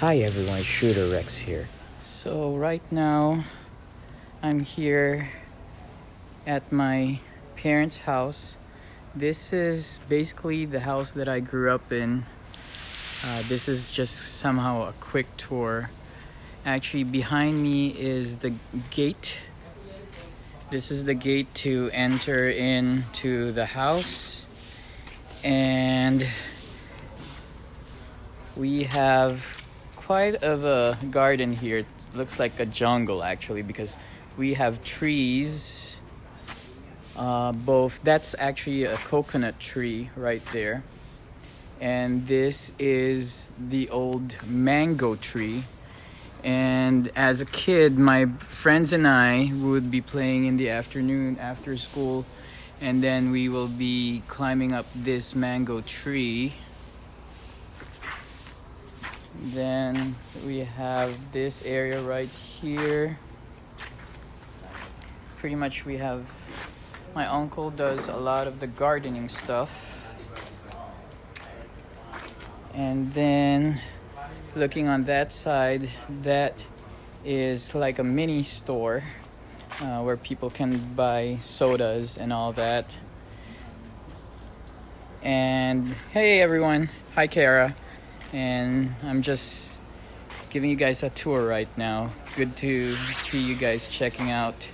Hi everyone, Shooter Rex here. So right now I'm here at my parents' house. This is basically the house that I grew up in. This is just somehow a quick tour. Actually, behind me is the gate. This is the gate to enter into the house. And we have quite of a garden here. It looks like a jungle actually because we have trees. Both that's actually a coconut tree right there, and this is the old mango tree. And as a kid, my friends and I would be playing in the afternoon after school, and then we will be climbing up this mango tree. Then we have this area right here. Pretty much we have, my uncle does a lot of the gardening stuff. And then looking on that side, that is like a mini store where people can buy sodas and all that. And hey everyone, hi Kara. And I'm just giving you guys a tour right now. Good to see you guys checking out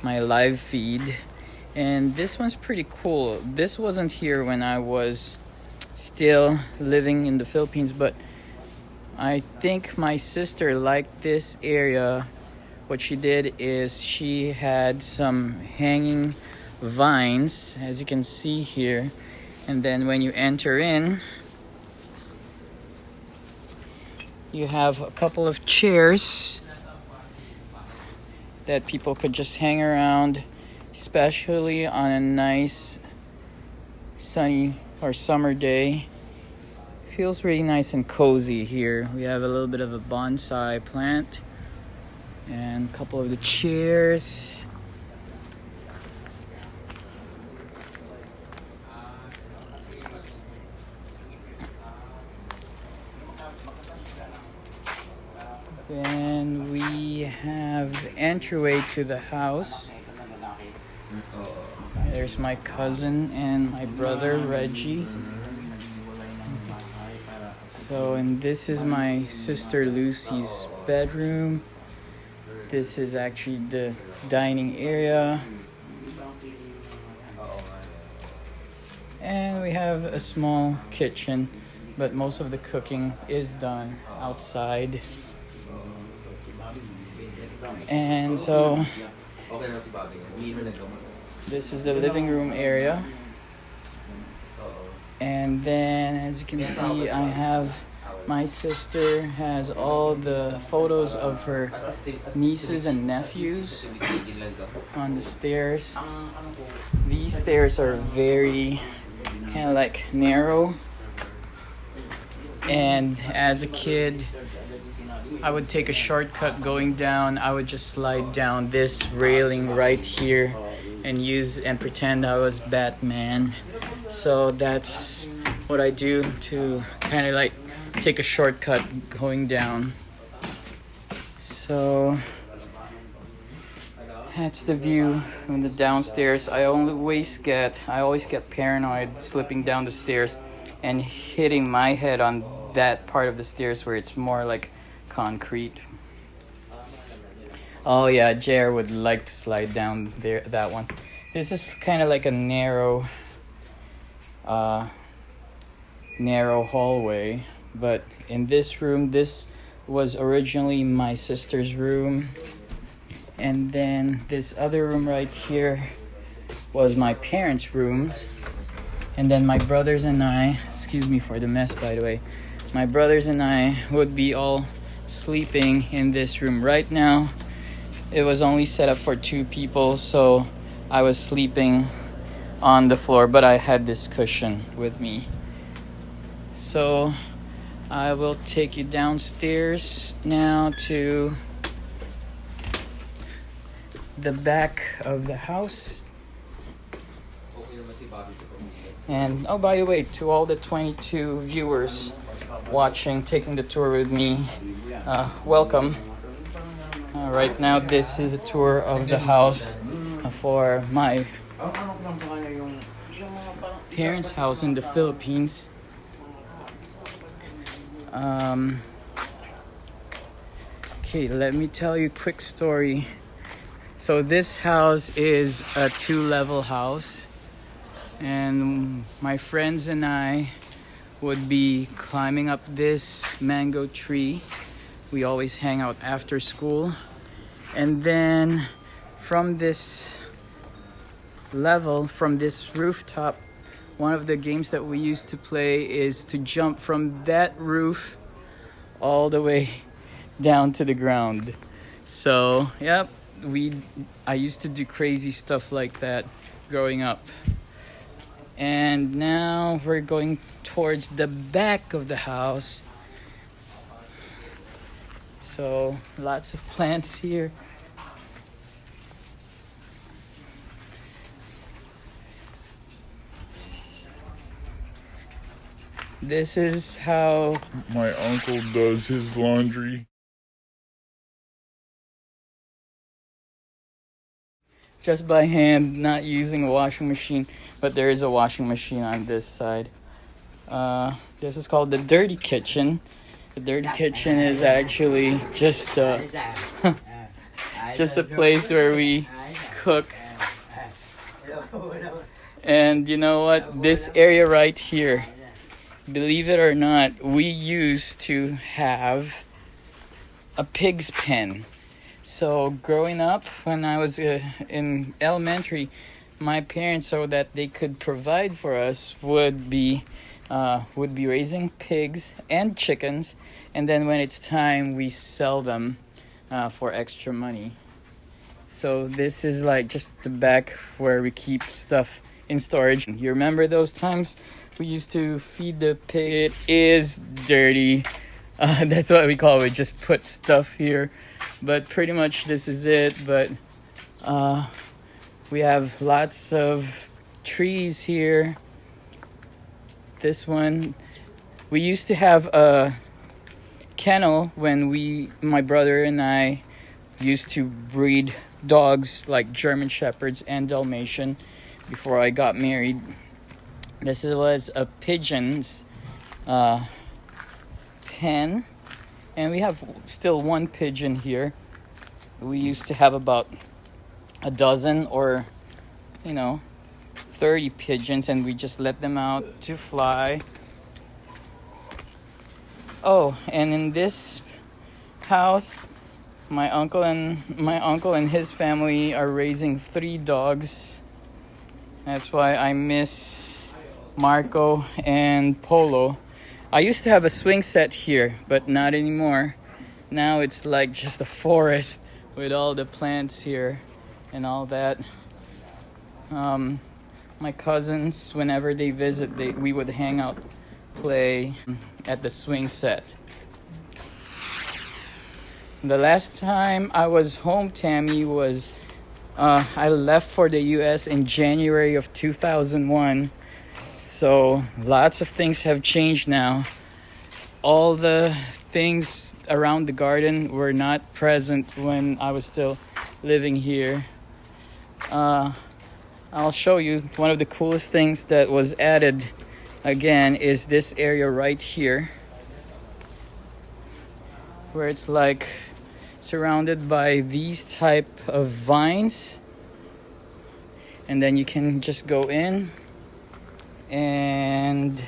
my live feed. And this one's pretty cool. This wasn't here when I was still living in the Philippines, but I think my sister liked this area. What she did is she had some hanging vines, as you can see here. And then when you enter in, you have a couple of chairs that people could just hang around, especially on a nice sunny or summer day. Feels really nice and cozy here. We have a little bit of a bonsai plant and a couple of the chairs. Then we have entryway to the house. There's my cousin and my brother Reggie. So, and this is my sister Lucy's bedroom. This is actually the dining area. And we have a small kitchen, but most of the cooking is done outside. And so this is the living room area. And then as you can see, I have, my sister has all the photos of her nieces and nephews on the stairs. These stairs are very kind of like narrow. And as a kid, I would take a shortcut going down. I would just slide down this railing right here and pretend I was Batman. So that's what I do to kind of like take a shortcut going down. So that's the view from the downstairs. I always get paranoid slipping down the stairs and hitting my head on that part of the stairs where it's more like concrete. Oh yeah, JR would like to slide down there, that one. This is kind of like a narrow hallway, but in this room, this was originally my sister's room, and then this other room right here was my parents' room. And then my brothers and I, excuse me for the mess by the way, my brothers and I would be all sleeping in this room. Right now it was only set up for 2 people, so I was sleeping on the floor, but I had this cushion with me. So I will take you downstairs now to the back of the house. And oh, by the way, to all the 22 viewers, watching, taking the tour with me, welcome. Right now, this is a tour of the house for my parents' house in the Philippines. Okay, let me tell you a quick story. So this house is a 2-level house, and my friends and I would be climbing up this mango tree. We always hang out after school. And then from this level, from this rooftop, one of the games that we used to play is to jump from that roof all the way down to the ground. So, yep, I used to do crazy stuff like that growing up. And now we're going towards the back of the house. So lots of plants here. This is how my uncle does his laundry. Just by hand, not using a washing machine, but there is a washing machine on this side. This is called the dirty kitchen. The dirty kitchen is actually just just a place where we cook. And you know what? This area right here, believe it or not, we used to have a pig's pen. So growing up, when I was in elementary, my parents, so that they could provide for us, would be raising pigs and chickens, and then when it's time, we sell them for extra money. So this is like just the back where we keep stuff in storage. You remember those times we used to feed the pig? It is dirty. That's what we call it. Just put stuff here. But pretty much this is it. But we have lots of trees here. This one, we used to have a kennel when my brother and I used to breed dogs like German Shepherds and Dalmatian before I got married. This was a pigeon's pen. And we have still one pigeon here. We used to have about a dozen or, 30 pigeons, and we just let them out to fly. Oh, and in this house, my uncle and his family are raising 3 dogs. That's why I miss Marco and Polo. I used to have a swing set here, but not anymore. Now it's like just a forest with all the plants here and all that. My cousins, whenever they visit, we would hang out, play at the swing set. The last time I was home, Tammy, was I left for the US in January of 2001. So lots of things have changed now. All the things around the garden were not present when I was still living here. I'll show you one of the coolest things that was added again is this area right here, where it's like surrounded by these type of vines, and then you can just go in and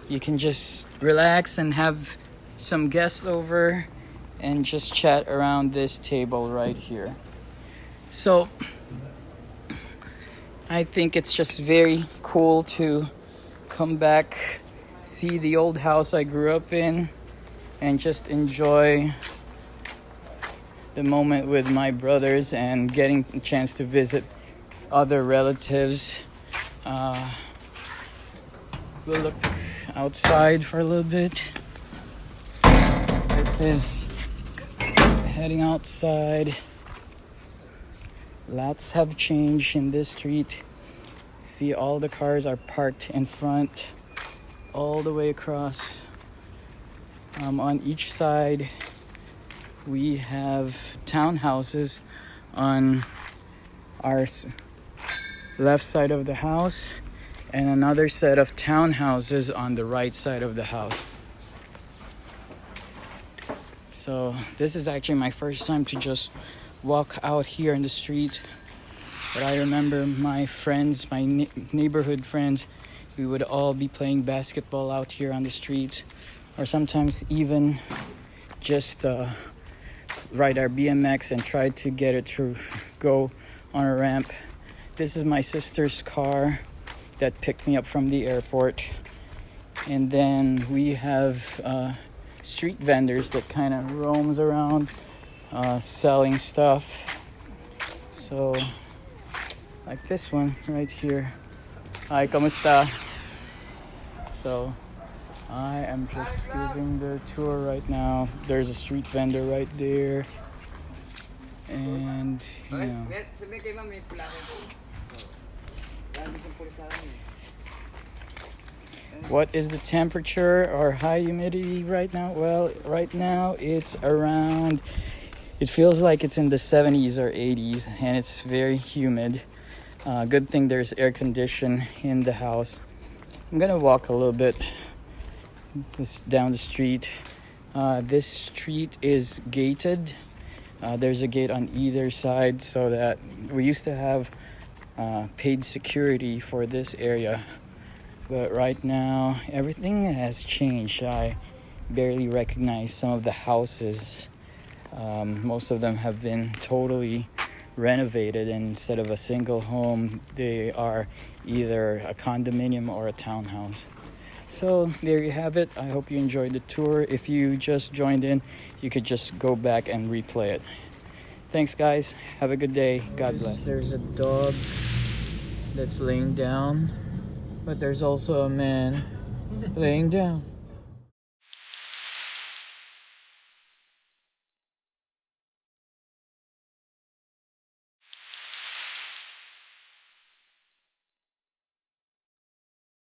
you can just relax and have some guests over and just chat around this table right here. So I think it's just very cool to come back, see the old house I grew up in, and just enjoy the moment with my brothers and getting a chance to visit other relatives. We'll look outside for a little bit. This is heading outside. Lots have changed in this street. See, all the cars are parked in front all the way across. On each side, we have townhouses on our left side of the house and another set of townhouses on the right side of the house. So this is actually my first time to just walk out here in the street. But I remember my friends, my neighborhood friends, we would all be playing basketball out here on the street, or sometimes even just ride our BMX and try to get it to go on a ramp. This is my sister's car that picked me up from the airport. And then we have street vendors that kind of roams around selling stuff. So like this one right here. Hi, kamusta? So I am just giving the tour right now. There's a street vendor right there. And you know, what is the temperature or high humidity right now? Well, right now it's around, it feels like it's in the 70s or 80s, and it's very humid. Good thing there's air condition in the house. I'm gonna walk a little bit down the street. This street is gated. There's a gate on either side, so that we used to have paid security for this area. But right now, everything has changed. I barely recognize some of the houses. Most of them have been totally renovated, and instead of a single home, they are either a condominium or a townhouse. So there you have it. I hope you enjoyed the tour. If you just joined in, you could just go back and replay it. Thanks, guys. Have a good day. God bless. There's a dog that's laying down, but there's also a man laying down.